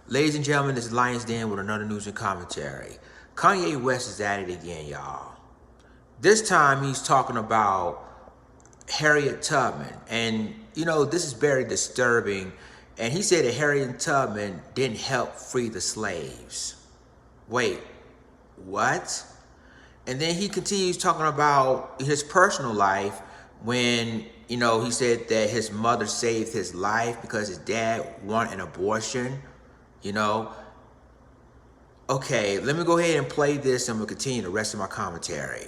Ladies and gentlemen, this is Lions Den with another news and commentary. Kanye West is at it again, y'all. This time he's talking about Harriet Tubman. And, this is very disturbing. And he said that Harriet Tubman didn't help free the slaves. Wait, what? And then he continues talking about his personal life when, he said that his mother saved his life because his dad wanted an abortion. Okay, let me go ahead and play this and we'll continue the rest of my commentary.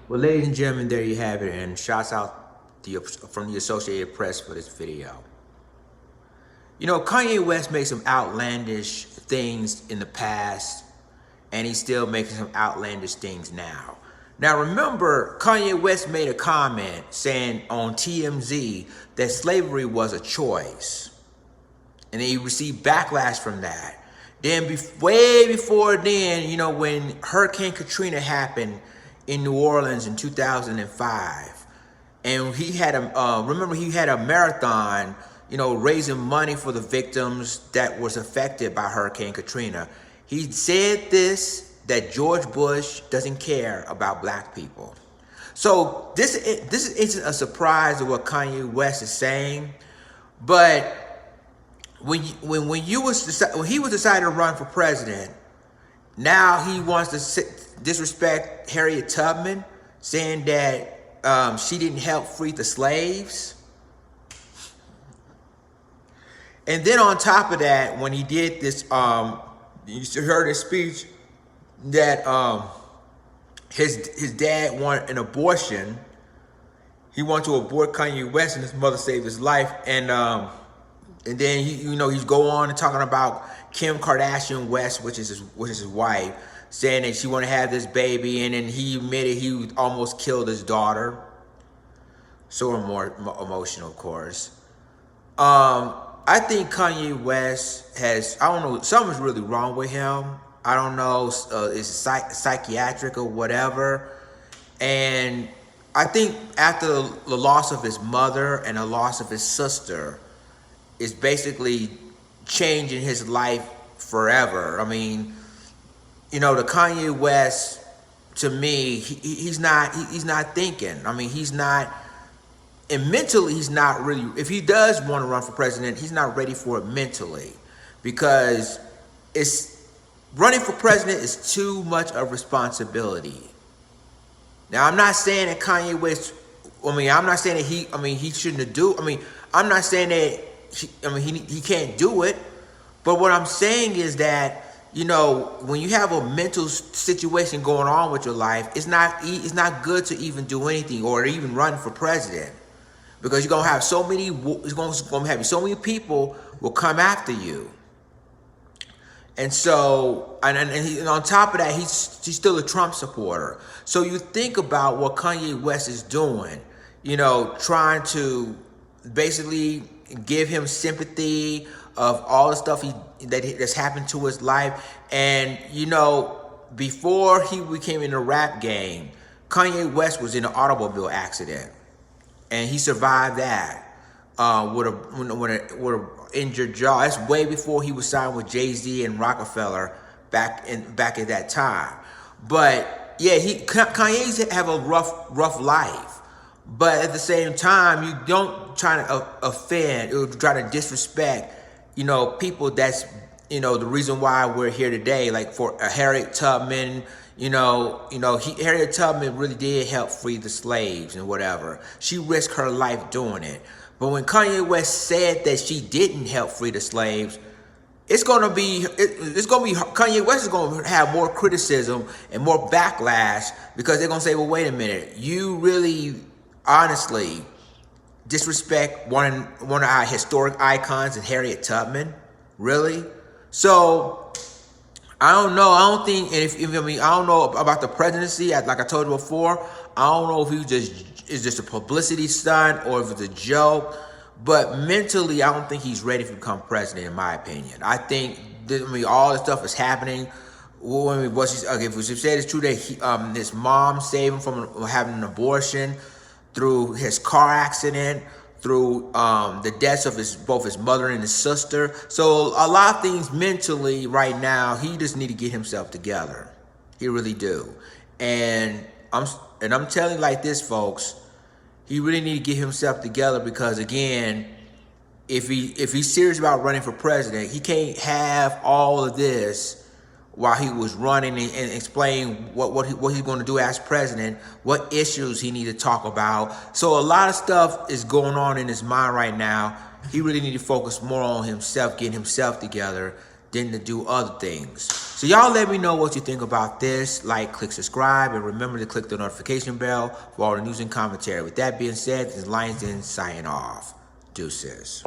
Well, ladies and gentlemen, there you have it, and shouts out from the Associated Press for this video. Kanye West made some outlandish things in the past, and he's still making some outlandish things now. Now, remember, Kanye West made a comment saying on TMZ that slavery was a choice, and then he received backlash from that. Then, way before then, when Hurricane Katrina happened in New Orleans in 2005, and he had a marathon, raising money for the victims that was affected by Hurricane Katrina. He said that George Bush doesn't care about black people. So this isn't a surprise of what Kanye West is saying, but when he was decided to run for president, now he wants to disrespect Harriet Tubman, saying that she didn't help free the slaves. And then on top of that, when he did this, you heard his speech that his dad wanted an abortion. He wanted to abort Kanye West, and his mother saved his life. And then he's go on and talking about Kim Kardashian West, which is his wife, saying that she wanted to have this baby, and then he admitted he almost killed his daughter. So more emotional, of course. I think Kanye West something's really wrong with him. I don't know, it's psychiatric or whatever. And I think after the loss of his mother and the loss of his sister, it's basically changing his life forever. I mean, the Kanye West, to me, he's not thinking. I mean, he's not, and mentally he's not really, if he does want to run for president, he's not ready for it mentally, because running for president is too much of responsibility. Now, I'm not saying that Kanye West, I'm not saying that he shouldn't have do, I'm not saying that, he can't do it. But what I'm saying is that, when you have a mental situation going on with your life, it's not good to even do anything or even run for president, because you're gonna have so many people will come after you. And so, and on top of that, he's still a Trump supporter. So you think about what Kanye West is doing, trying to basically give him sympathy of all the stuff that's happened to his life. And before he became in the rap game, Kanye West was in an automobile accident, and he survived that with a injured jaw. That's way before he was signed with Jay-Z and Rockefeller back at that time. But yeah, Kanye's have a rough life. But at the same time, you don't try to offend or try to disrespect, people that's, the reason why we're here today. Like for Harriet Tubman, Harriet Tubman really did help free the slaves and whatever. She risked her life doing it. But when Kanye West said that she didn't help free the slaves, Kanye West is gonna have more criticism and more backlash, because they're gonna say, well, wait a minute, you really honestly disrespect one of our historic icons, and Harriet Tubman, really? So I don't know. I don't think, and I don't know about the presidency. Like I told you before, I don't know if he is just a publicity stunt or if it's a joke. But mentally, I don't think he's ready to become president, in my opinion. I think all this stuff is happening. If she said it's true that his mom saved him from having an abortion, through his car accident, through the deaths of both his mother and his sister. So a lot of things mentally right now, he just need to get himself together. He really do. And I'm telling you like this, folks, he really need to get himself together, because again, if he's serious about running for president, he can't have all of this while he was running and explain what he's going to do as president, what issues he need to talk about. So a lot of stuff is going on in his mind right now. He really need to focus more on himself, getting himself together, than to do other things. So y'all let me know what you think about this. Like, click subscribe, and remember to click the notification bell for all the news and commentary. With that being said, this is Lions Den signing off. Deuces.